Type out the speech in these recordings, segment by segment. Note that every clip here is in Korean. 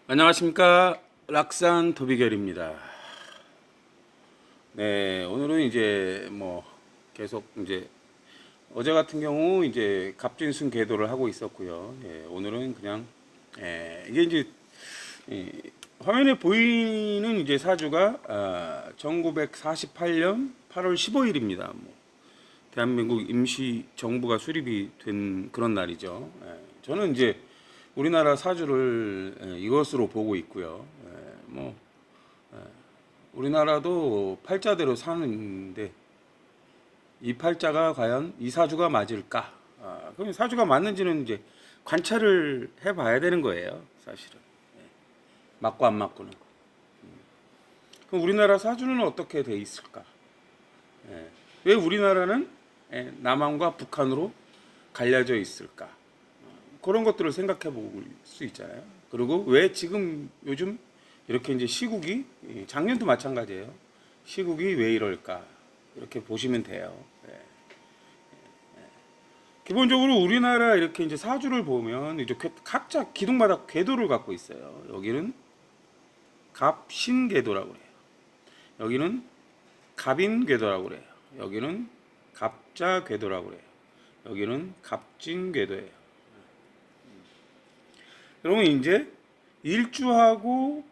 안녕하십니까. 락산 도비결입니다. 네, 오늘은 이제 계속 이제 어제 같은 경우 이제 갑진순 궤도를 하고 있었고요. 예, 오늘은 그냥 이게 이제 이 화면에 보이는 이제 사주가 1948년 8월 15일입니다. 대한민국 임시 정부가 수립이 된 그런 날이죠. 저는 이제 우리나라 사주를 이것으로 보고 있고요. 우리나라도 팔자대로 사는데 이 팔자가 과연 이 사주가 맞을까? 그럼 사주가 맞는지는 이제 관찰을 해봐야 되는 거예요, 사실은. 맞고 안 맞고는. 그럼 우리나라 사주는 어떻게 돼 있을까? 왜 우리나라는 남한과 북한으로 갈려져 있을까? 그런 것들을 생각해 볼 수 있잖아요. 그리고 왜 지금 요즘 이렇게 이제 시국이 작년도 마찬가지예요. 시국이 왜 이럴까? 이렇게 보시면 돼요. 기본적으로 우리나라 이렇게 이제 사주를 보면 이제 각자 기둥마다 궤도를 갖고 있어요. 여기는 갑신궤도라고 그래요. 여기는 갑인궤도라고 그래요. 여기는 갑자궤도라고 그래요. 여기는 갑진궤도예요. 그러면 이제 일주하고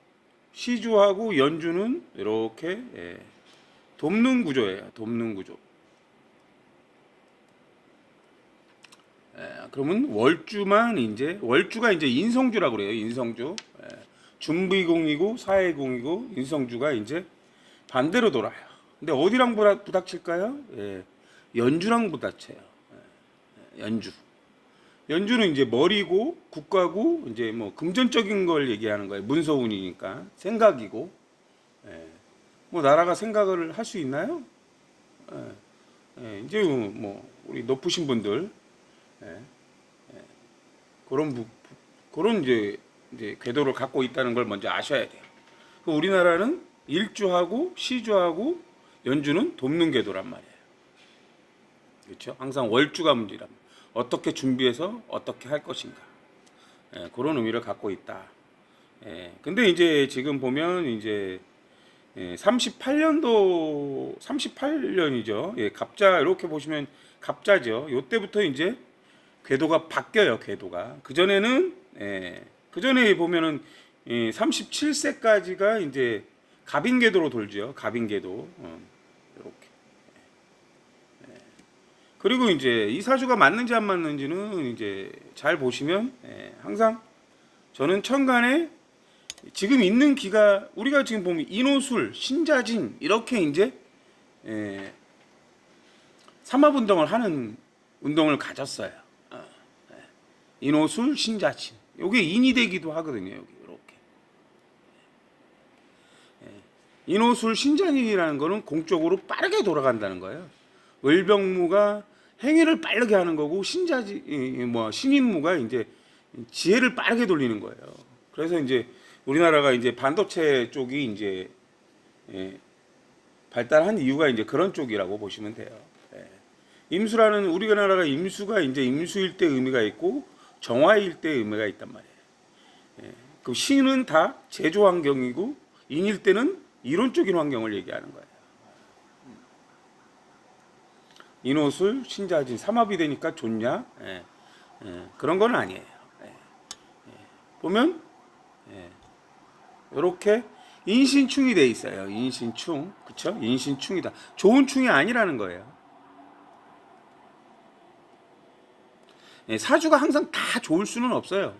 시주하고 연주는 이렇게 돕는 구조예요. 돕는 구조. 그러면 월주가 이제 인성주라고 그래요. 인성주. 중비공이고 사회공이고 인성주가 이제 반대로 돌아요. 근데 어디랑 부닥칠까요? 연주랑 부닥쳐요. 연주. 연주는 이제 머리고 국가고 이제 금전적인 걸 얘기하는 거예요. 문서운이니까 생각이고. 나라가 생각을 할 수 있나요? 이제 우리 높으신 분들 그런 이제 궤도를 갖고 있다는 걸 먼저 아셔야 돼요. 우리나라는 일주하고 시주하고 연주는 돕는 궤도란 말이에요. 그렇죠? 항상 월주가 문제란 말이에요. 어떻게 준비해서 어떻게 할 것인가. 그런 의미를 갖고 있다. 근데 이제 지금 보면 이제 38년이죠. 갑자 이렇게 보시면 갑자죠. 요때부터 이제 궤도가 바뀌어요. 궤도가 그 전에 보면은 37세까지가 이제 갑인궤도로 돌죠. 갑인궤도 이렇게. 그리고 이제 이 사주가 맞는지 안 맞는지는 이제 잘 보시면 항상 저는 천간에 지금 있는 기가 우리가 지금 보면 인호술, 신자진 이렇게 이제 삼합운동을 하는 운동을 가졌어요. 인호술, 신자진. 이게 인이 되기도 하거든요. 여기 이렇게. 인호술, 신자진이라는 거는 공적으로 빠르게 돌아간다는 거예요. 을병무가 행위를 빠르게 하는 거고 신인무가 이제 지혜를 빠르게 돌리는 거예요. 그래서 이제 우리나라가 이제 반도체 쪽이 이제 발달한 이유가 이제 그런 쪽이라고 보시면 돼요. 임수라는 우리나라가 임수가 이제 임수일 때 의미가 있고 정화일 때 의미가 있단 말이에요. 그 신은 다 제조 환경이고 인일 때는 이론적인 환경을 얘기하는 거예요. 인호술, 신자진, 삼합이 되니까 좋냐? 그런 건 아니에요. 보면 이렇게 인신충이 돼 있어요. 인신충, 그쵸? 인신충이다. 좋은 충이 아니라는 거예요. 사주가 항상 다 좋을 수는 없어요.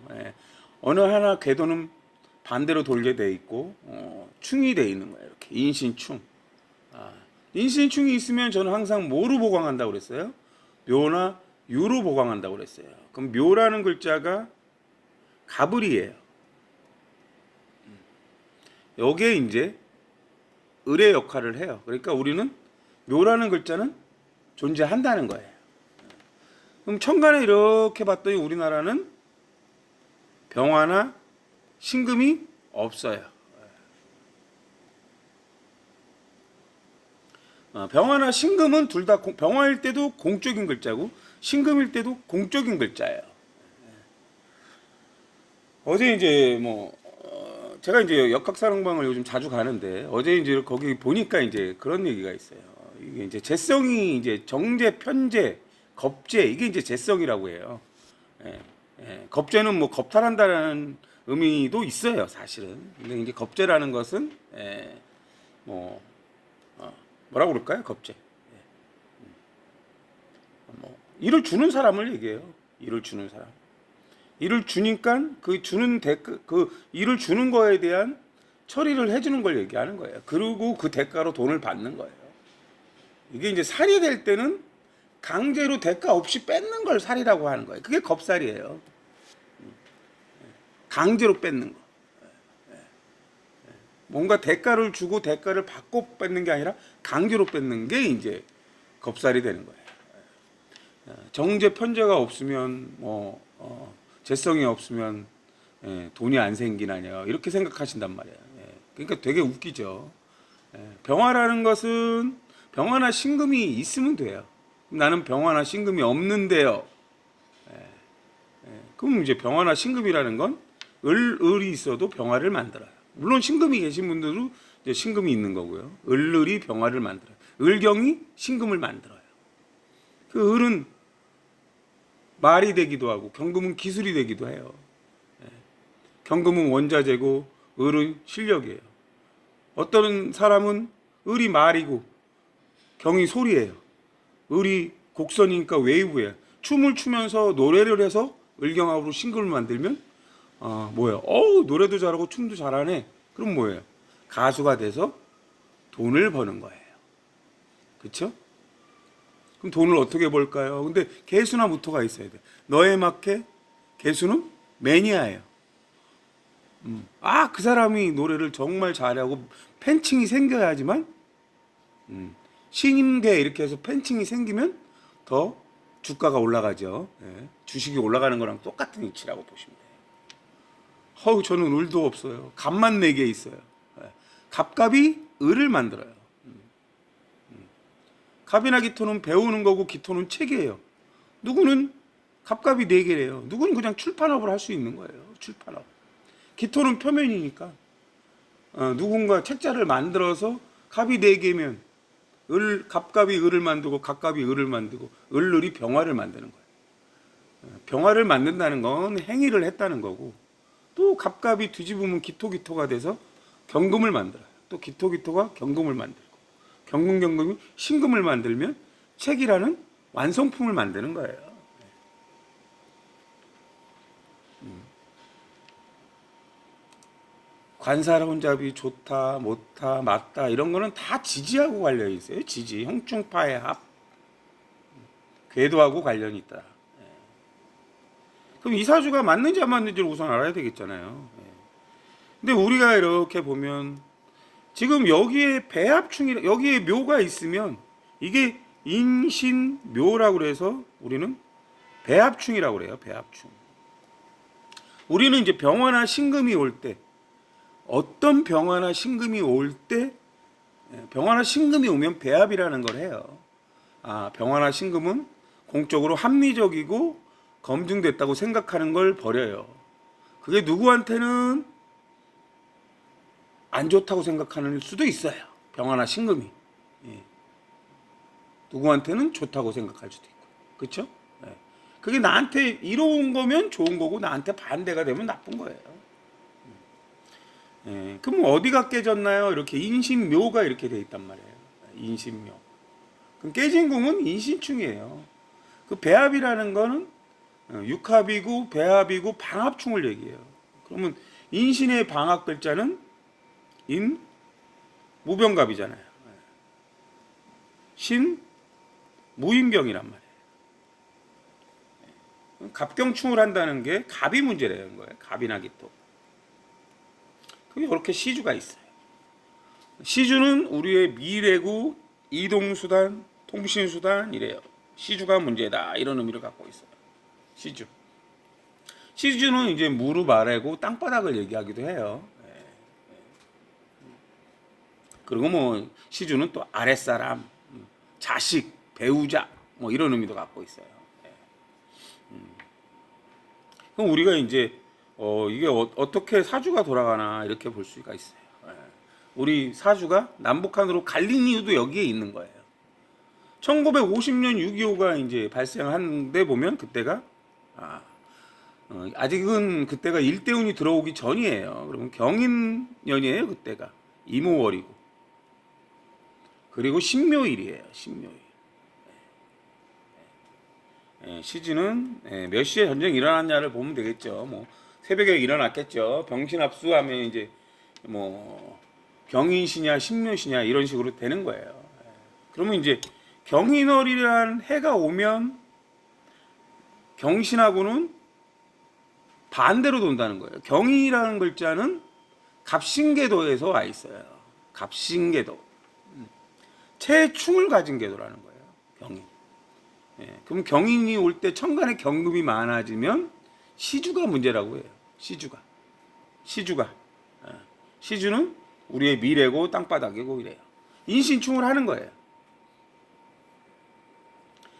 어느 하나 궤도는 반대로 돌게 돼 있고 충이 돼 있는 거예요. 이렇게 인신충. 인신충이 있으면 저는 항상 뭐로 보강한다고 그랬어요? 묘나 유로 보강한다고 그랬어요. 그럼 묘라는 글자가 가불이에요. 여기에 이제 을의 역할을 해요. 그러니까 우리는 묘라는 글자는 존재한다는 거예요. 그럼 천간에 이렇게 봤더니 우리나라는 병화나 신금이 없어요. 병화나 신금은 둘 다 병화일 때도 공적인 글자고 신금일 때도 공적인 글자예요. 어제 이제 제가 이제 역학사랑방을 요즘 자주 가는데 어제 이제 거기 보니까 이제 그런 얘기가 있어요. 이게 이제 재성이 이제 정제, 편제, 겁제 이게 이제 재성이라고 해요. 예, 겁제는 뭐 겁탈한다는 의미도 있어요, 사실은. 근데 이제 겁제라는 것은 뭐 뭐라고 그럴까요, 겁제? 뭐 일을 주는 사람을 얘기해요. 일을 주는 사람. 일을 주니까 그 주는 대가, 그 일을 주는 거에 대한 처리를 해주는 걸 얘기하는 거예요. 그리고 그 대가로 돈을 받는 거예요. 이게 이제 살이 될 때는 강제로 대가 없이 뺏는 걸 살이라고 하는 거예요. 그게 겁살이에요. 강제로 뺏는 거. 뭔가 대가를 주고 대가를 받고 뺏는 게 아니라 강제로 뺏는 게 이제 겁살이 되는 거예요. 정제 편제가 없으면 재성이 없으면 돈이 안 생기나요? 이렇게 생각하신단 말이에요. 그러니까 되게 웃기죠. 병화라는 것은 병화나 신금이 있으면 돼요. 나는 병화나 신금이 없는데요. 그럼 이제 병화나 신금이라는 건 을이 있어도 병화를 만들어요. 물론 신금이 계신 분들도 이제 신금이 있는 거고요. 을이 병화를 만들어요. 을경이 신금을 만들어요. 그 을은 말이 되기도 하고 경금은 기술이 되기도 해요. 경금은 원자재고 을은 실력이에요. 어떤 사람은 을이 말이고 경이 소리예요. 을이 곡선이니까 웨이브예요. 춤을 추면서 노래를 해서 을경합으로 신금을 만들면 뭐예요? 노래도 잘하고 춤도 잘하네. 그럼 뭐예요? 가수가 돼서 돈을 버는 거예요. 그렇죠? 그럼 돈을 어떻게 벌까요? 근데 개수나 무토가 있어야 돼. 너에 맞게 개수는 매니아예요. 그 사람이 노래를 정말 잘하고 팬층이 생겨야지만 신임계 이렇게 해서 팬층이 생기면 더 주가가 올라가죠. 주식이 올라가는 거랑 똑같은 이치라고 보시면 돼요. 저는 을도 없어요. 갑만 4개 있어요. 갑갑이 을을 만들어요. 갑이나 기토는 배우는 거고 기토는 책이에요. 누구는 갑갑이 4개래요. 누구는 그냥 출판업을 할 수 있는 거예요. 출판업. 기토는 표면이니까 누군가 책자를 만들어서 갑이 4개면 갑갑이 을을 만들고 갑갑이 을을 만들고 을이 병화를 만드는 거예요. 병화를 만든다는 건 행위를 했다는 거고 또 갑갑이 뒤집으면 기토가 돼서 경금을 만들어요. 또 기토가 경금을 만들고 경금이 신금을 만들면 책이라는 완성품을 만드는 거예요. 관사혼잡이 좋다, 못다, 맞다 이런 거는 다 지지하고 관련이 있어요. 지지, 형충파의 합, 궤도하고 관련이 있다. 그럼 이 사주가 맞는지 안 맞는지를 우선 알아야 되겠잖아요. 근데 우리가 이렇게 보면 지금 여기에 배합충이 여기에 묘가 있으면 이게 인신묘라고 그래서 우리는 배합충이라고 그래요. 배합충. 우리는 이제 병화나 신금이 올 때 어떤 병화나 신금이 올 때 병화나 신금이 오면 배합이라는 걸 해요. 병화나 신금은 공적으로 합리적이고 검증됐다고 생각하는 걸 버려요. 그게 누구한테는 안 좋다고 생각하는 수도 있어요. 병화나 신금이. 누구한테는 좋다고 생각할 수도 있고. 그렇죠? 그게 나한테 이로운 거면 좋은 거고 나한테 반대가 되면 나쁜 거예요. 그럼 어디가 깨졌나요? 이렇게 인신묘가 이렇게 돼 있단 말이에요. 인신묘. 그럼 깨진 궁은 인신충이에요. 그 배합이라는 거는 육합이고 배합이고 방합충을 얘기해요. 그러면 인신의 방합 글자는 인 무병갑이잖아요. 신 무인병이란 말이에요. 갑경충을 한다는 게 갑이 문제라는 거예요. 갑이나 기토. 이렇게 시주가 있어요. 시주는 우리의 미래고 이동수단, 통신수단 이래요. 시주가 문제다 이런 의미를 갖고 있어요. 시주. 시주는 이제 무릎 아래고 땅바닥을 얘기하기도 해요. 그리고 뭐 시주는 또 아랫사람, 자식, 배우자 뭐 이런 의미도 갖고 있어요. 그럼 우리가 이제 이게 어떻게 사주가 돌아가나 이렇게 볼 수가 있어요. 예. 우리 사주가 남북한으로 갈린 이유도 여기에 있는 거예요. 1950년 6.25가 이제 발생한데 보면 그때가 아직은 그때가 일대운이 들어오기 전이에요. 그러면 경인년이에요. 그때가 이모월이고 그리고 신묘일이에요. 신묘일. 시즌은 몇 시에 전쟁이 일어났냐를 보면 되겠죠. 뭐 새벽에 일어났겠죠. 병신합수하면 이제 뭐 경인시냐 신묘시냐 이런 식으로 되는 거예요. 그러면 이제 경인월이라는 해가 오면 경신하고는 반대로 돈다는 거예요. 경인이라는 글자는 갑신궤도에서 와 있어요. 갑신궤도. 체충을 가진 궤도라는 거예요. 경인. 그럼 경인이 올 때 천간에 경금이 많아지면 시주가 문제라고 해요. 시주가. 시주는 우리의 미래고 땅바닥이고 이래요. 인신충을 하는 거예요.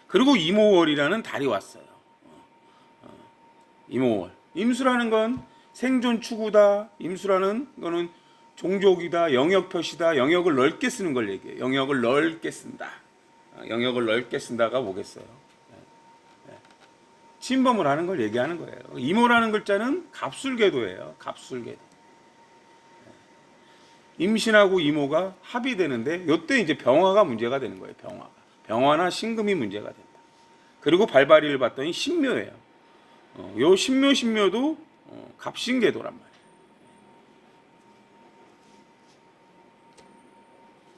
그리고 이모월이라는 달이 왔어요. 이모월. 임수라는 건 생존 추구다. 임수라는 거는 종족이다. 영역 표시다. 영역을 넓게 쓰는 걸 얘기해요. 영역을 넓게 쓴다. 영역을 넓게 쓴다가 뭐겠어요? 침범을 하는 걸 얘기하는 거예요. 이모라는 글자는 갑술궤도예요. 갑술궤도. 임신하고 이모가 합이 되는데 이때 이제 병화가 문제가 되는 거예요. 병화나 신금이 문제가 된다. 그리고 발발이를 봤더니 신묘예요. 요 신묘도 갑신궤도란 말이에요.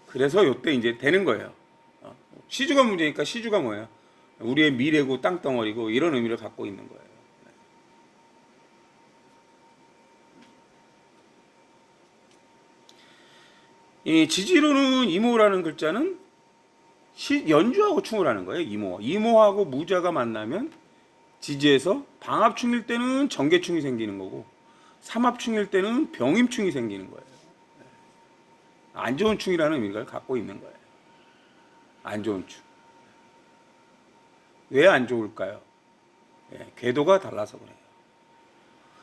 그래서 요때 이제 되는 거예요. 시주가 문제니까 시주가 뭐예요? 우리의 미래고 땅덩어리고 이런 의미를 갖고 있는 거예요. 이 지지로는 이모라는 글자는 연주하고 충을 하는 거예요. 이모하고 무자가 만나면 지지에서 방합충일 때는 정계충이 생기는 거고 삼합충일 때는 병임충이 생기는 거예요. 안 좋은 충이라는 의미를 갖고 있는 거예요. 안 좋은 충. 왜 안 좋을까요? 궤도가 달라서 그래요.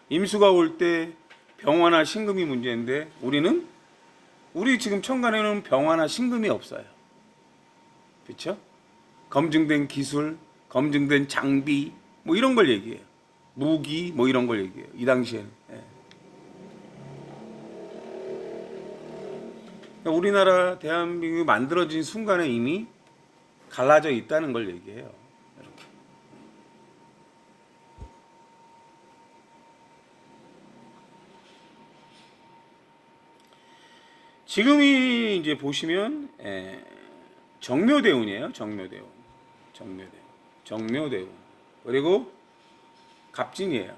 임수가 올 때 병화나 신금이 문제인데 우리 지금 천간에는 병화나 신금이 없어요. 그렇죠? 검증된 기술, 검증된 장비 뭐 이런 걸 얘기해요. 무기 뭐 이런 걸 얘기해요. 이 당시에는. 그러니까 우리나라 대한민국이 만들어진 순간에 이미 갈라져 있다는 걸 얘기해요. 이렇게. 지금이 이제 보시면 정묘대운이에요. 정묘대운. 그리고 갑진이에요.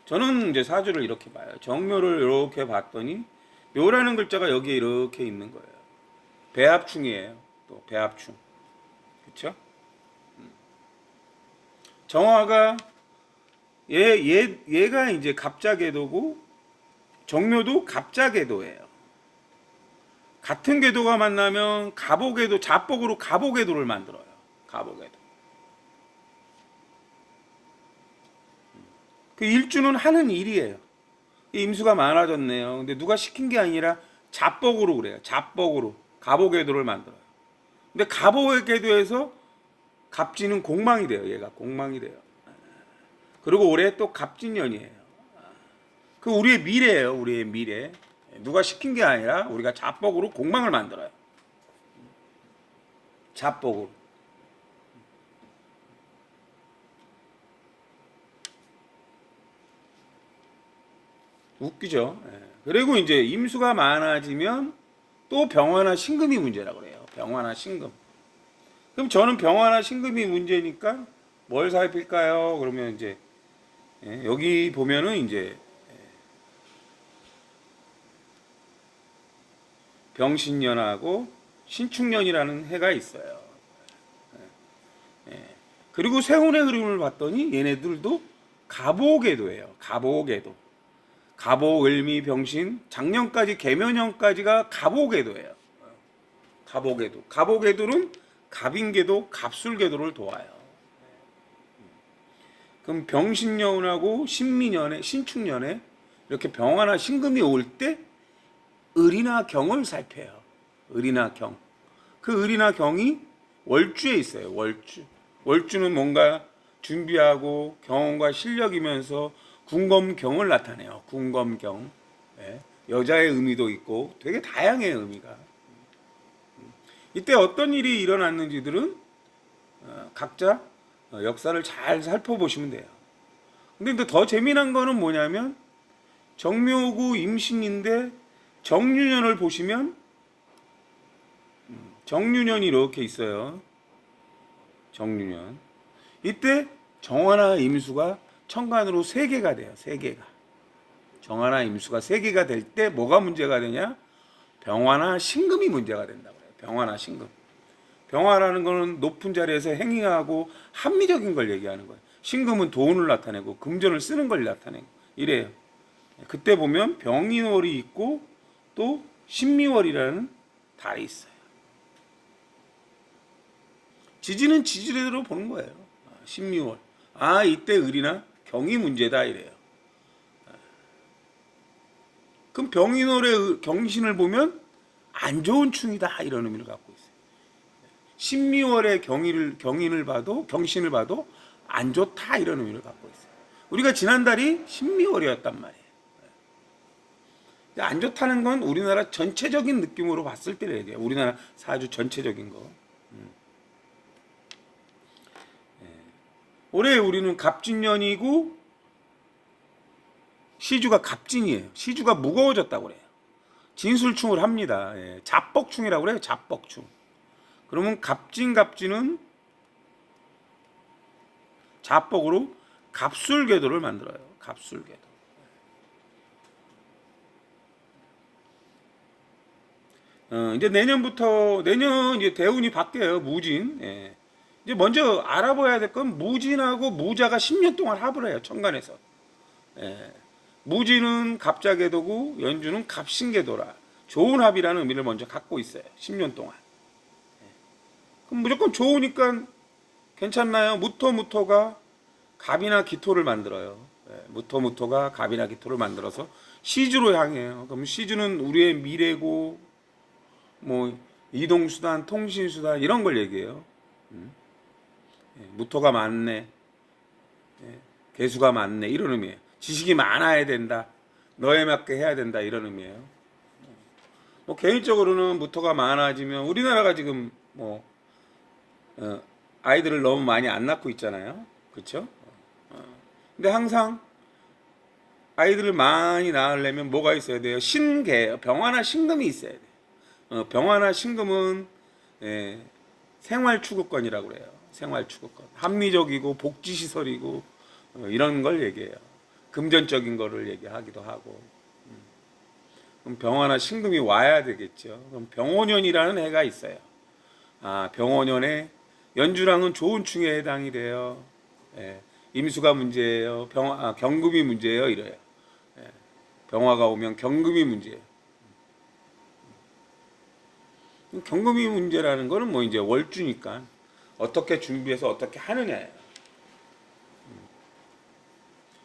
저는 이제 사주를 이렇게 봐요. 정묘를 이렇게 봤더니 묘라는 글자가 여기에 이렇게 있는 거예요. 배합충이에요. 또 배합충. 그렇죠? 정화가 얘가 이제 갑자궤도고 정묘도 갑자궤도예요. 같은 궤도가 만나면 갑오궤도, 자복으로 갑오궤도를 만들어요. 갑오궤도. 그 일주는 하는 일이에요. 임수가 많아졌네요. 근데 누가 시킨 게 아니라 자복으로 그래요. 자복으로 갑오궤도를 만들어요. 근데 갑오궤도에서 갑진은 공망이 돼요. 얘가 공망이 돼요. 그리고 올해 또 갑진년이에요. 그 우리의 미래예요. 우리의 미래. 누가 시킨 게 아니라 우리가 자복으로 공망을 만들어요. 자복으로. 웃기죠. 그리고 이제 임수가 많아지면 또 병화나 신금이 문제라고 그래요. 병화나 신금. 그럼 저는 병화나 신금이 문제니까 뭘 살필까요? 그러면 이제 여기 보면은 이제 병신년하고 신축년이라는 해가 있어요. 그리고 세운의 흐름을 봤더니 얘네들도 갑오궤도예요. 갑오궤도. 갑오, 을미, 병신, 작년까지 개묘년까지가 갑오궤도예요. 갑오궤도. 갑오궤도는 갑인궤도, 갑술궤도를 도와요. 그럼 병신년하고 신미년에 신축년에 이렇게 병화나 신금이 올 때 을이나 경을 살펴요. 을이나 경. 그 을이나 경이 월주에 있어요. 월주. 월주는 뭔가 준비하고 경험과 실력이면서 궁검경을 나타내요. 궁검경. 예. 여자의 의미도 있고 되게 다양해요, 의미가. 이때 어떤 일이 일어났는지들은 각자 역사를 잘 살펴보시면 돼요. 근데 더 재미난 거는 뭐냐면 정묘구 임신인데 정유년을 보시면 정유년이 이렇게 있어요. 정유년. 이때 정화나 임수가 천간으로 3개가 돼요. 3개가. 정화나 임수가 3개가 될 때 뭐가 문제가 되냐? 병화나 신금이 문제가 된다고 해요. 병화나 신금. 병화라는 거는 높은 자리에서 행위하고 합리적인 걸 얘기하는 거예요. 신금은 돈을 나타내고 금전을 쓰는 걸 나타내고 이래요. 그때 보면 병인월이 있고 또 신미월이라는 달이 있어요. 지지는 지지대로 보는 거예요. 신미월. 이때 을이나 경이 문제다 이래요. 그럼 병인월의 경신을 보면 안 좋은 충이다 이런 의미를 갖고 있어요. 신미월의 경신을 봐도 안 좋다 이런 의미를 갖고 있어요. 우리가 지난달이 신미월이었단 말이에요. 안 좋다는 건 우리나라 전체적인 느낌으로 봤을 때 얘기해요. 우리나라 사주 전체적인 거. 올해 우리는 갑진년이고 시주가 갑진이에요. 시주가 무거워졌다고 그래요. 진술충을 합니다. 잡복충이라고 그래요. 잡복충. 그러면 갑진은 잡복으로 갑술궤도를 만들어요. 갑술궤도. 이제 내년 이제 대운이 바뀌어요. 무진. 이제 먼저 알아봐야 될 건 무진하고 무자가 10년 동안 합을 해요. 천간에서. 무진은 갑자궤도고 연주는 갑신궤도라 좋은 합이라는 의미를 먼저 갖고 있어요. 10년 동안. 그럼 무조건 좋으니까 괜찮나요? 무토가 갑이나 기토를 만들어요. 무토가 갑이나 기토를 만들어서 시주로 향해요. 그럼 시주는 우리의 미래고 뭐 이동수단, 통신수단 이런 걸 얘기해요. 무토가 많네, 개수가 많네 이런 의미예요. 지식이 많아야 된다, 너에 맞게 해야 된다 이런 의미예요. 뭐 개인적으로는 무토가 많아지면 우리나라가 지금 아이들을 너무 많이 안 낳고 있잖아요. 그렇죠? 근데 항상 아이들을 많이 낳으려면 뭐가 있어야 돼요? 병화나 신금이 있어야 돼요. 병화나 신금은 생활추구권이라고 그래요. 생활추구권. 합리적이고 복지시설이고 이런 걸 얘기해요. 금전적인 거를 얘기하기도 하고. 그럼 병화나 신금이 와야 되겠죠. 그럼 병오년이라는 해가 있어요. 병오년에 연주랑은 좋은 충에 해당이 돼요. 임수가 문제예요. 경금이 문제예요. 이래요. 병화가 오면 경금이 문제예요. 경금이 문제라는 거는 뭐 이제 월주니까 어떻게 준비해서 어떻게 하느냐예요.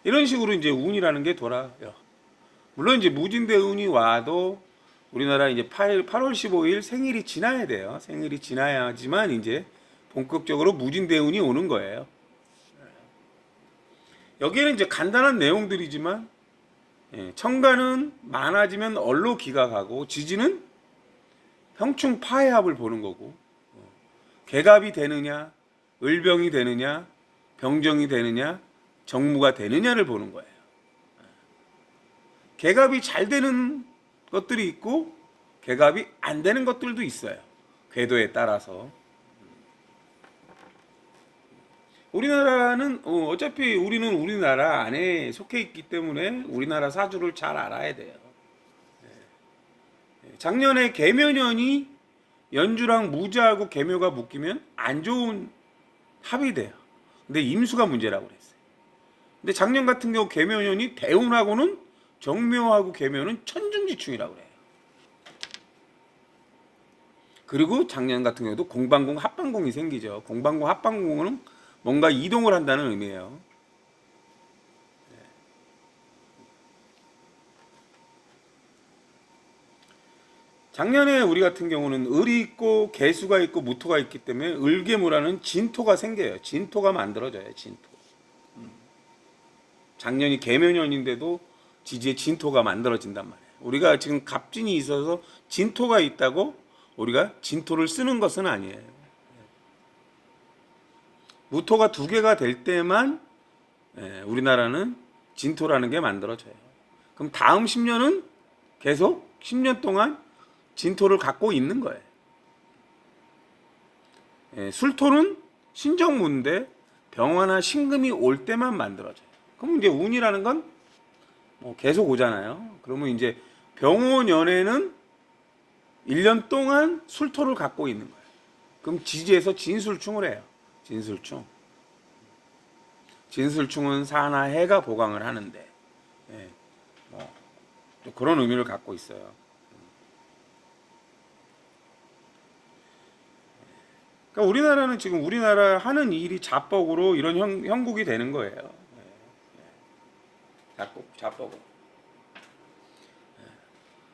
이런 식으로 이제 운이라는 게 돌아요. 물론 이제 무진대 운이 와도 우리나라 이제 8월 15일 생일이 지나야 돼요. 생일이 지나야지만 이제 본격적으로 무진대 운이 오는 거예요. 여기에는 이제 간단한 내용들이지만 천간은 많아지면 얼로 기각하고 지지는 형충 파해합을 보는 거고 개갑이 되느냐 을병이 되느냐 병정이 되느냐 정무가 되느냐를 보는 거예요. 개갑이 잘 되는 것들이 있고 개갑이 안 되는 것들도 있어요. 궤도에 따라서. 우리나라는 어차피 우리는 우리나라 안에 속해 있기 때문에 우리나라 사주를 잘 알아야 돼요. 작년에 계묘년이 연주랑 무자하고 계묘가 묶이면 안 좋은 합이 돼요. 근데 임수가 문제라고 그랬어요. 근데 작년 같은 경우 계묘년이 대운하고는 정묘하고 계묘는 천중지충이라고 그래요. 그리고 작년 같은 경우도 공방공 합방공이 생기죠. 공방공 합방공은 뭔가 이동을 한다는 의미예요. 작년에 우리 같은 경우는 을이 있고 개수가 있고 무토가 있기 때문에 을개무라는 진토가 생겨요. 진토가 만들어져요. 진토. 작년이 개묘년인데도 지지에 진토가 만들어진단 말이에요. 우리가 지금 갑진이 있어서 진토가 있다고 우리가 진토를 쓰는 것은 아니에요. 무토가 두 개가 될 때만 우리나라는 진토라는 게 만들어져요. 그럼 다음 10년은 계속 10년 동안 진토를 갖고 있는 거예요. 술토는 신정문인데 병화나 신금이 올 때만 만들어져요. 그럼 이제 운이라는 건 뭐 계속 오잖아요. 그러면 이제 병호년에는 1년 동안 술토를 갖고 있는 거예요. 그럼 지지에서 진술충을 해요. 진술충. 진술충은 사나 해가 보강을 하는데 뭐 그런 의미를 갖고 있어요. 그러니까 우리나라는 지금 우리나라 하는 일이 자뻑으로 이런 형국이 되는 거예요. 자뻑으로.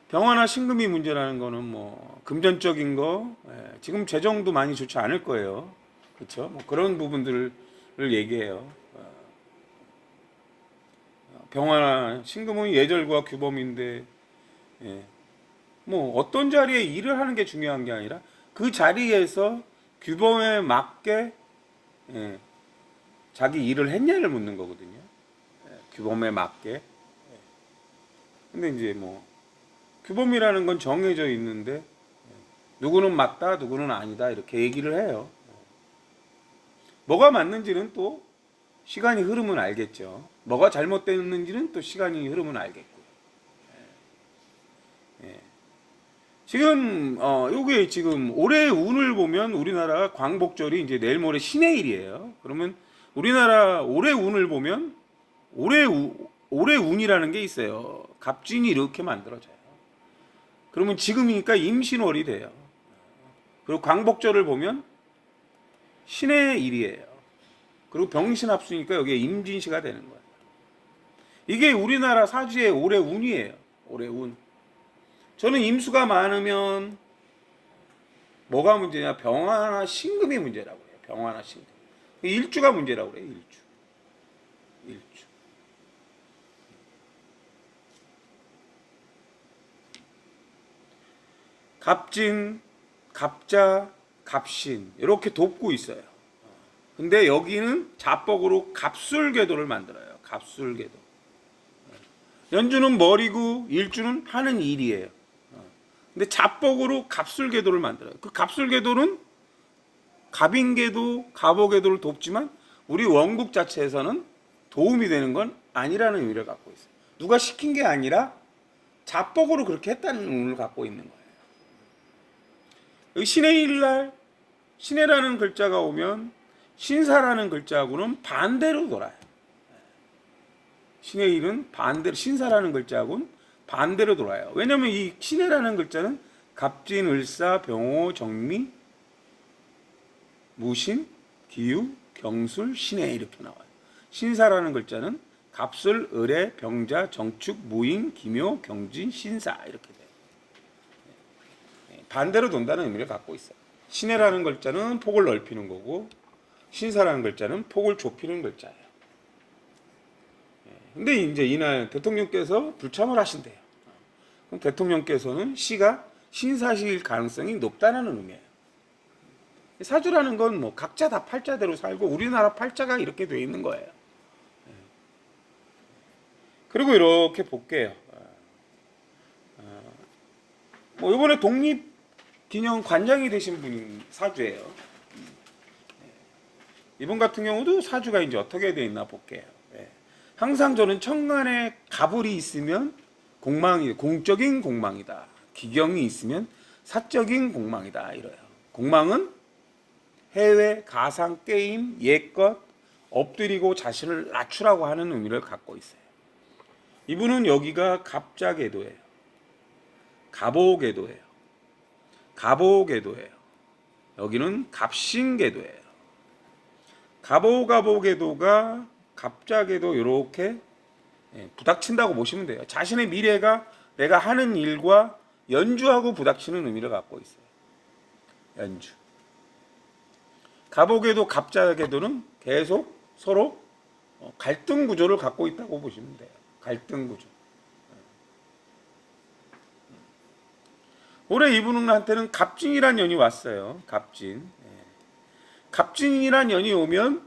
병화나 신금이 문제라는 거는 뭐 금전적인 거, 지금 재정도 많이 좋지 않을 거예요. 그렇죠? 뭐 그런 부분들을 얘기해요. 병화나 신금은 예절과 규범인데, 뭐 어떤 자리에 일을 하는 게 중요한 게 아니라 그 자리에서 규범에 맞게 자기 일을 했냐를 묻는 거거든요. 규범에 맞게. 근데 이제 뭐 규범이라는 건 정해져 있는데 누구는 맞다, 누구는 아니다 이렇게 얘기를 해요. 뭐가 맞는지는 또 시간이 흐르면 알겠죠. 뭐가 잘못됐는지는 또 시간이 흐르면 알겠고요. 지금 요게 지금 올해 운을 보면 우리나라 광복절이 이제 내일 모레 신의 일이에요. 그러면 우리나라 올해 운을 보면 올해 운이라는 게 있어요. 갑진이 이렇게 만들어져요. 그러면 지금이니까 임신월이 돼요. 그리고 광복절을 보면 신의 일이에요. 그리고 병신합수니까 여기에 임진시가 되는 거예요. 이게 우리나라 사주의 올해 운이에요. 올해 운. 저는 임수가 많으면 뭐가 문제냐? 병화나 신금이 문제라고 해요. 병화나 신금. 일주가 문제라고 그래요. 일주. 갑진, 갑자, 갑신 이렇게 돕고 있어요. 근데 여기는 자뻑으로 갑술궤도를 만들어요. 갑술궤도. 연주는 머리고 일주는 하는 일이에요. 근데 자뻑으로 갑술궤도를 만들어요. 그 갑술궤도는 갑인궤도, 갑오궤도를 돕지만 우리 원국 자체에서는 도움이 되는 건 아니라는 의미를 갖고 있어요. 누가 시킨 게 아니라 자뻑으로 그렇게 했다는 의미를 갖고 있는 거예요. 여기 신의 일날 신의라는 글자가 오면 신사라는 글자하고는 반대로 돌아요. 신의 일은 반대로 신사라는 글자하고는 반대로 돌아요. 왜냐하면 이 신의라는 글자는 갑진, 을사, 병호, 정미, 무신, 기유, 경술, 신의 이렇게 나와요. 신사라는 글자는 갑술, 을의, 병자, 정축, 무인, 기묘, 경진, 신사 이렇게 돼요. 반대로 돈다는 의미를 갖고 있어요. 신해라는 글자는 폭을 넓히는 거고 신사라는 글자는 폭을 좁히는 글자예요. 근데 이제 이날 대통령께서 불참을 하신대요. 그럼 대통령께서는 시가 신사실 가능성이 높다는 의미예요. 사주라는 건 뭐 각자 다 팔자대로 살고 우리나라 팔자가 이렇게 돼 있는 거예요. 그리고 이렇게 볼게요. 뭐 이번에 독립기념 관장이 되신 분이 사주예요. 이분 같은 경우도 사주가 이제 어떻게 돼 있나 볼게요. 항상 저는 천간에 가불이 있으면 공적인 공망이다. 기경이 있으면 사적인 공망이다. 이래요. 공망은 해외, 가상, 게임, 옛것, 엎드리고 자신을 낮추라고 하는 의미를 갖고 있어요. 이분은 여기가 갑자궤도예요. 갑오궤도예요. 갑오궤도예요. 여기는 갑신궤도예요. 갑오궤도가 갑자궤도 이렇게 부닥친다고 보시면 돼요. 자신의 미래가 내가 하는 일과 연주하고 부닥치는 의미를 갖고 있어요. 연주. 갑오궤도, 갑자궤도는 계속 서로 갈등 구조를 갖고 있다고 보시면 돼요. 갈등 구조. 올해 이분한테는 갑진이란 연이 왔어요. 갑진. 갑진이란 연이 오면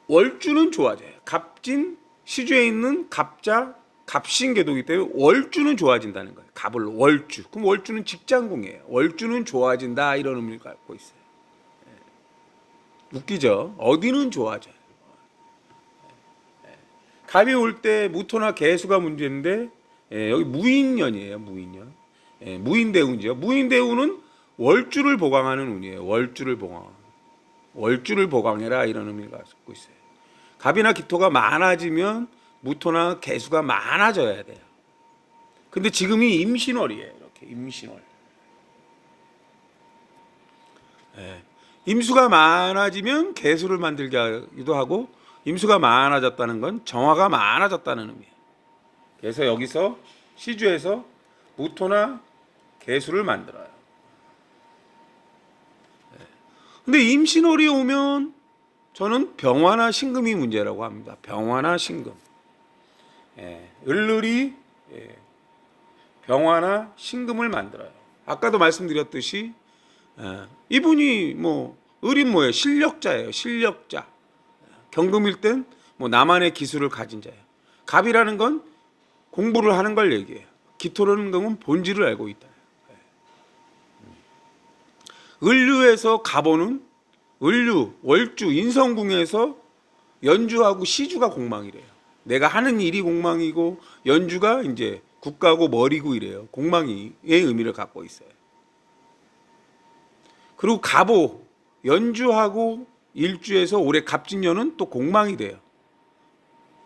월주는 좋아져요. 갑진, 시주에 있는 갑자, 갑신궤도이기 때문에 월주는 좋아진다는 거예요. 갑을 월주. 그럼 월주는 직장궁이에요. 월주는 좋아진다 이런 의미를 갖고 있어요. 웃기죠? 어디는 좋아져요. 갑이 올 때 무토나 개수가 문제인데 여기 무인년이에요. 무인년. 무인대운이죠. 무인대운은 월주를 보강하는 운이에요. 월주를 보강. 월주를 보강해라 이런 의미를 갖고 있어요. 갑이나 기토가 많아지면 무토나 개수가 많아져야 돼요. 근데 지금이 임신월이에요. 이렇게 임신월. 임수가 많아지면 개수를 만들게 하기도 하고, 임수가 많아졌다는 건 정화가 많아졌다는 의미예요. 그래서 여기서 시주에서 무토나 개수를 만들어요. 근데 임신월이 오면 저는 병화나 신금이 문제라고 합니다. 병화나 신금. 을을이 병화나 신금을 만들어요. 아까도 말씀드렸듯이 이분이 뭐 을이 뭐예요? 실력자예요. 실력자. 경금일 땐 뭐 나만의 기술을 가진 자예요. 갑이라는 건 공부를 하는 걸 얘기해요. 기토라는 건 본질을 알고 있다. 을류에서 갑오는 을류, 월주, 인성궁에서 연주하고 시주가 공망이래요. 내가 하는 일이 공망이고 연주가 이제 국가고 머리고 이래요. 공망의 의미를 갖고 있어요. 그리고 갑오, 연주하고 일주에서 올해 갑진년은 또 공망이 돼요.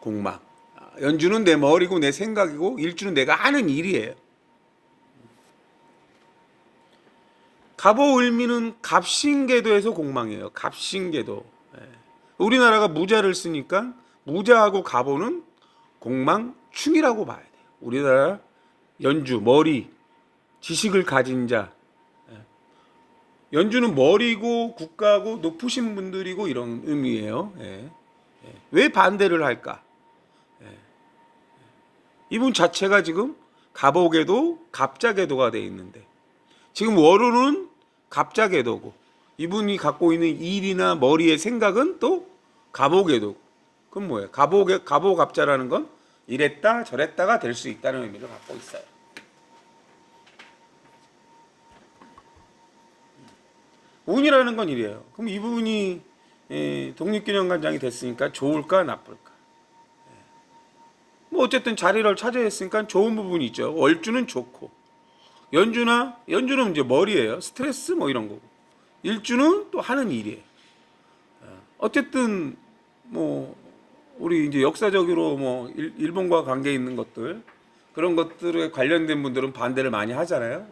공망. 연주는 내 머리고 내 생각이고 일주는 내가 하는 일이에요. 갑오을미는 갑신궤도에서 공망이에요. 갑신궤도. 우리나라가 무자를 쓰니까 무자하고 갑오는 공망충이라고 봐야 돼요. 우리나라 연주, 머리, 지식을 가진 자. 연주는 머리고 국가고 높으신 분들이고 이런 의미예요. 왜 반대를 할까? 이분 자체가 지금 갑오궤도, 갑자궤도가 되어 있는데 지금 월호는 갑자궤도고 이분이 갖고 있는 일이나 머리의 생각은 또 갑오궤도고. 그럼 뭐예요? 갑오갑자라는 건 이랬다 저랬다가 될 수 있다는 의미를 갖고 있어요. 운이라는 건 이래요. 그럼 이분이 독립기념관장이 됐으니까 좋을까 나쁠까? 뭐 어쨌든 자리를 차지했으니까 좋은 부분이 있죠. 월주는 좋고 연주는 이제 머리예요. 스트레스 뭐 이런 거고. 일주는 또 하는 일이에요. 어쨌든 뭐 우리 이제 역사적으로 뭐 일본과 관계 있는 것들 그런 것들에 관련된 분들은 반대를 많이 하잖아요.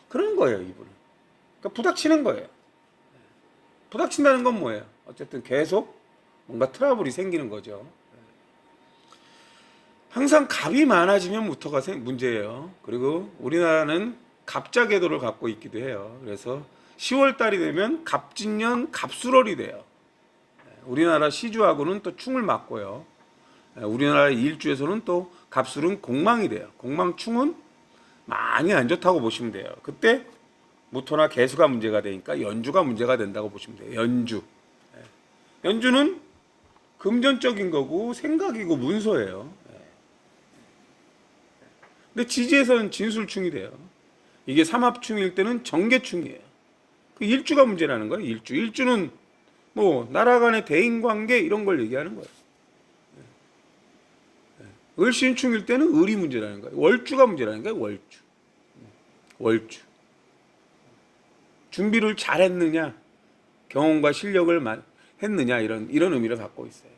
그런 거예요, 이분은. 그러니까 부닥치는 거예요. 부닥친다는 건 뭐예요? 어쨌든 계속 뭔가 트러블이 생기는 거죠. 항상 갑이 많아지면 무토가 문제예요. 그리고 우리나라는 갑자궤도를 갖고 있기도 해요. 그래서 10월 달이 되면 갑진년 갑술월이 돼요. 우리나라 시주하고는 또 충을 맞고요. 우리나라 일주에서는 또 갑술은 공망이 돼요. 공망충은 많이 안 좋다고 보시면 돼요. 그때 무토나 개수가 문제가 되니까 연주가 문제가 된다고 보시면 돼요. 연주는 금전적인 거고 생각이고 문서예요. 근데 지지에서는 진술충이 돼요. 이게 삼합충일 때는 정계충이에요. 그 일주가 문제라는 거예요. 일주는 뭐 나라 간의 대인관계 이런 걸 얘기하는 거예요. 을신충일 때는 을이 문제라는 거예요. 월주가 문제라는 거예요. 월주. 준비를 잘했느냐, 경험과 실력을 했느냐 이런 의미를 갖고 있어요.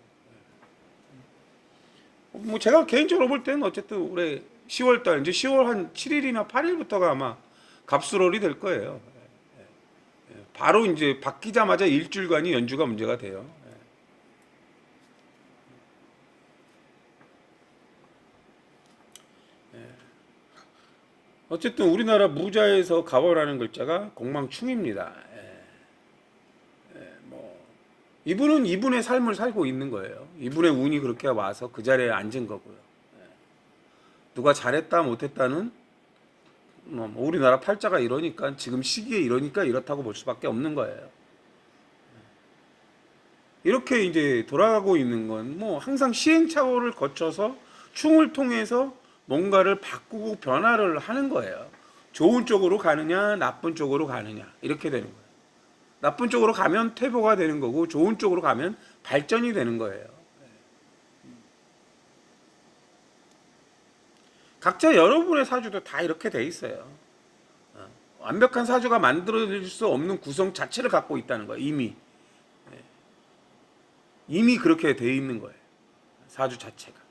뭐 제가 개인적으로 볼 때는 어쨌든 올해 10월달 이제 10월 한 7일이나 8일부터가 아마 갑술월이 될 거예요. 바로 이제 바뀌자마자 일주일간이 연주가 문제가 돼요. 어쨌든 우리나라 무자에서 갑오라는 글자가 공망충입니다. 뭐 이분은 이분의 삶을 살고 있는 거예요. 이분의 운이 그렇게 와서 그 자리에 앉은 거고요. 누가 잘했다 못했다는 뭐 우리나라 팔자가 이러니까 지금 시기에 이러니까 이렇다고 볼 수밖에 없는 거예요. 이렇게 이제 돌아가고 있는 건 뭐 항상 시행착오를 거쳐서 충을 통해서 뭔가를 바꾸고 변화를 하는 거예요. 좋은 쪽으로 가느냐 나쁜 쪽으로 가느냐 이렇게 되는 거예요. 나쁜 쪽으로 가면 퇴보가 되는 거고 좋은 쪽으로 가면 발전이 되는 거예요. 각자 여러분의 사주도 다 이렇게 돼 있어요. 완벽한 사주가 만들어질 수 없는 구성 자체를 갖고 있다는 거예요. 이미 그렇게 돼 있는 거예요. 사주 자체가.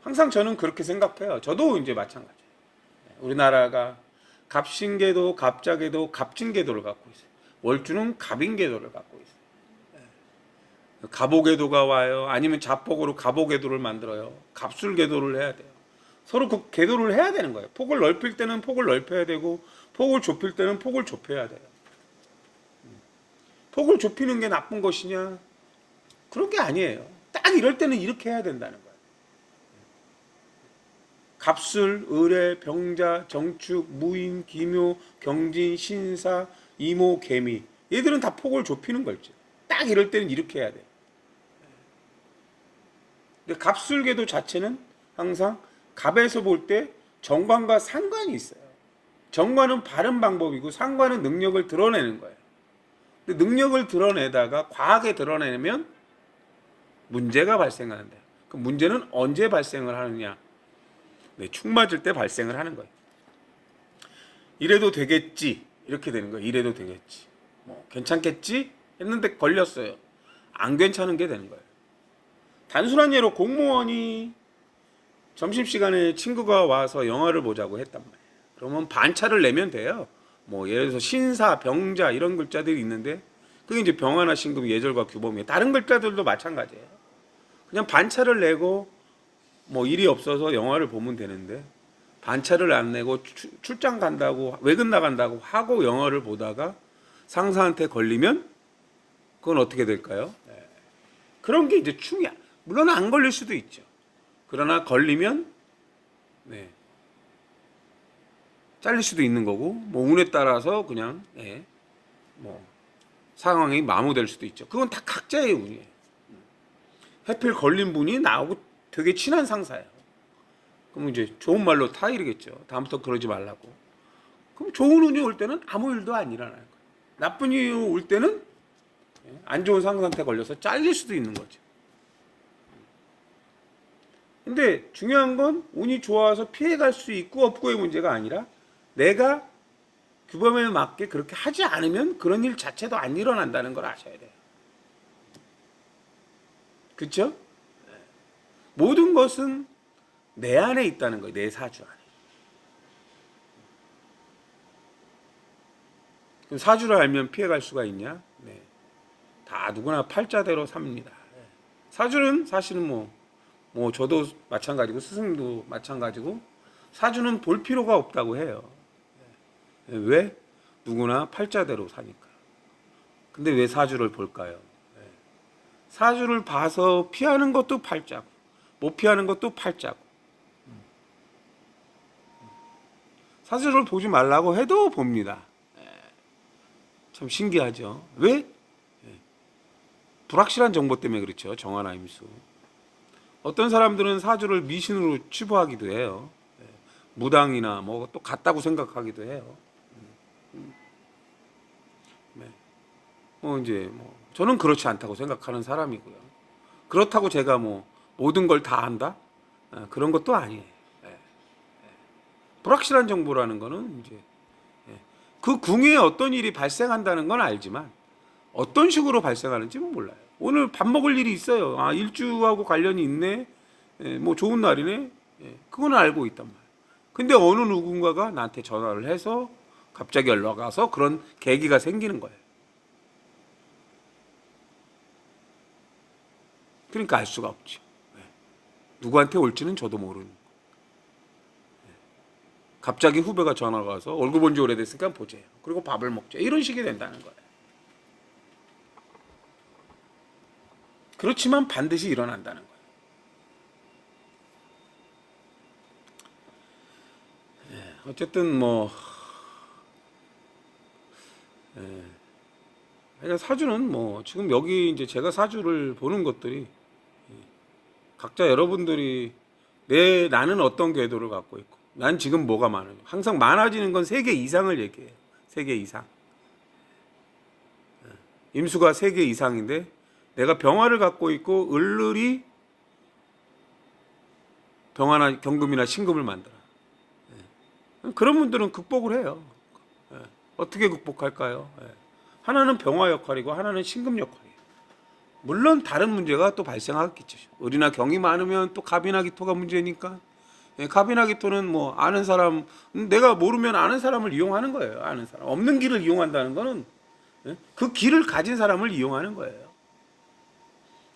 항상 저는 그렇게 생각해요. 저도 이제 마찬가지예요. 우리나라가 갑신계도, 갑자계도, 갑진계도를 갖고 있어요. 월주는 갑인계도를 갖고 있어요. 갑오계도가 와요. 아니면 자폭으로 갑오계도를 만들어요. 갑술계도를 해야 돼요. 서로 그 계도를 해야 되는 거예요. 폭을 넓힐 때는 폭을 넓혀야 되고 폭을 좁힐 때는 폭을 좁혀야 돼요. 폭을 좁히는 게 나쁜 것이냐? 그런 게 아니에요. 딱 이럴 때는 이렇게 해야 된다는 거예요. 갑술, 의뢰, 병자, 정축, 무인, 기묘, 경진, 신사, 이모, 개미 얘들은 다 폭을 좁히는 걸지. 딱 이럴 때는 이렇게 해야 돼요. 근데 갑술계도 자체는 항상 갑에서 볼 때 정관과 상관이 있어요. 정관은 바른 방법이고 상관은 능력을 드러내는 거예요. 근데 능력을 드러내다가 과하게 드러내면 문제가 발생하는데 그 문제는 언제 발생을 하느냐? 네, 축 맞을 때 발생을 하는 거예요. 이래도 되겠지 이렇게 되는 거예요. 이래도 되겠지 뭐 괜찮겠지 했는데 걸렸어요. 안 괜찮은 게 되는 거예요. 단순한 예로 공무원이 점심시간에 친구가 와서 영화를 보자고 했단 말이에요. 그러면 반차를 내면 돼요. 뭐 예를 들어서 신사, 병자 이런 글자들이 있는데 그게 이제 병화나 신금, 예절과 규범이에요. 다른 글자들도 마찬가지예요. 그냥 반차를 내고 뭐 일이 없어서 영화를 보면 되는데 반차를 안 내고 출장 간다고 외근 나간다고 하고 영화를 보다가 상사한테 걸리면 그건 어떻게 될까요? 그런 게 이제 충이야. 물론 안 걸릴 수도 있죠. 그러나 걸리면 네, 잘릴 수도 있는 거고 뭐 운에 따라서 그냥 뭐 상황이 마무될 수도 있죠. 그건 다 각자의 운이에요. 해필 걸린 분이 나하고 되게 친한 상사예요. 그럼 이제 좋은 말로 타일이겠죠. 다음부터 그러지 말라고. 그럼 좋은 운이 올 때는 아무 일도 안 일어나는 거예요. 나쁜 운이 올 때는 안 좋은 상사한테 걸려서 잘릴 수도 있는 거죠. 근데 중요한 건 운이 좋아서 피해갈 수 있고 없고의 문제가 아니라 내가 규범에 맞게 그렇게 하지 않으면 그런 일 자체도 안 일어난다는 걸 아셔야 돼요. 그렇죠? 모든 것은 내 안에 있다는 거예요. 내 사주 안에. 그럼 사주를 알면 피해갈 수가 있냐? 네. 다 누구나 팔자대로 삽니다. 사주는 사실은 뭐 저도 마찬가지고 스승님도 마찬가지고 사주는 볼 필요가 없다고 해요. 왜? 누구나 팔자대로 사니까. 근데 왜 사주를 볼까요? 사주를 봐서 피하는 것도 팔자고 못 피하는 것도 팔자고. 사주를 보지 말라고 해도 봅니다. 참 신기하죠. 왜? 불확실한 정보 때문에 그렇죠. 정화나 임수. 어떤 사람들은 사주를 미신으로 치부하기도 해요. 무당이나 뭐 또 같다고 생각하기도 해요. 이제 저는 그렇지 않다고 생각하는 사람이고요. 그렇다고 제가 모든 걸 다 한다? 그런 것도 아니에요. 불확실한 정보라는 거는 이제 그 궁에 어떤 일이 발생한다는 건 알지만 어떤 식으로 발생하는지는 몰라요. 오늘 밥 먹을 일이 있어요. 아, 일주하고 관련이 있네. 뭐 좋은 날이네. 그건 알고 있단 말이에요. 근데 어느 누군가가 나한테 전화를 해서 갑자기 연락 와서 그런 계기가 생기는 거예요. 그러니까 알 수가 없죠. 누구한테 올지는 저도 모르는. 갑자기 후배가 전화가 와서 얼굴 본 지 오래됐으니까 보재요. 그리고 밥을 먹자. 이런 식이 된다는 거예요. 그렇지만 반드시 일어난다는 거예요. 어쨌든 뭐 그러니까 사주는 뭐 지금 여기 이제 제가 사주를 보는 것들이 각자 여러분들이 나는 어떤 궤도를 갖고 있고 난 지금 뭐가 많아요. 항상 많아지는 건 3개 이상을 얘기해요. 3개 이상. 임수가 3개 이상인데 내가 병화를 갖고 있고 을을이 병화나 경금이나 신금을 만들어. 그런 분들은 극복을 해요. 어떻게 극복할까요? 하나는 병화 역할이고 하나는 신금 역할이에요. 물론 다른 문제가 또 발생하겠죠. 을이나 경이 많으면 또 갑이나 기토가 문제니까. 갑이나 기토는 뭐 아는 사람, 내가 모르면 아는 사람을 이용하는 거예요. 아는 사람. 없는 길을 이용한다는 거는 그 길을 가진 사람을 이용하는 거예요.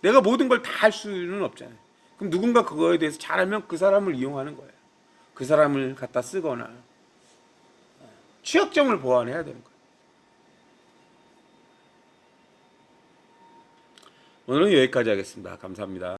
내가 모든 걸 다 할 수는 없잖아요. 그럼 누군가 그거에 대해서 잘하면 그 사람을 이용하는 거예요. 그 사람을 갖다 쓰거나 취약점을 보완해야 되는 거예요. 오늘은 여기까지 하겠습니다. 감사합니다.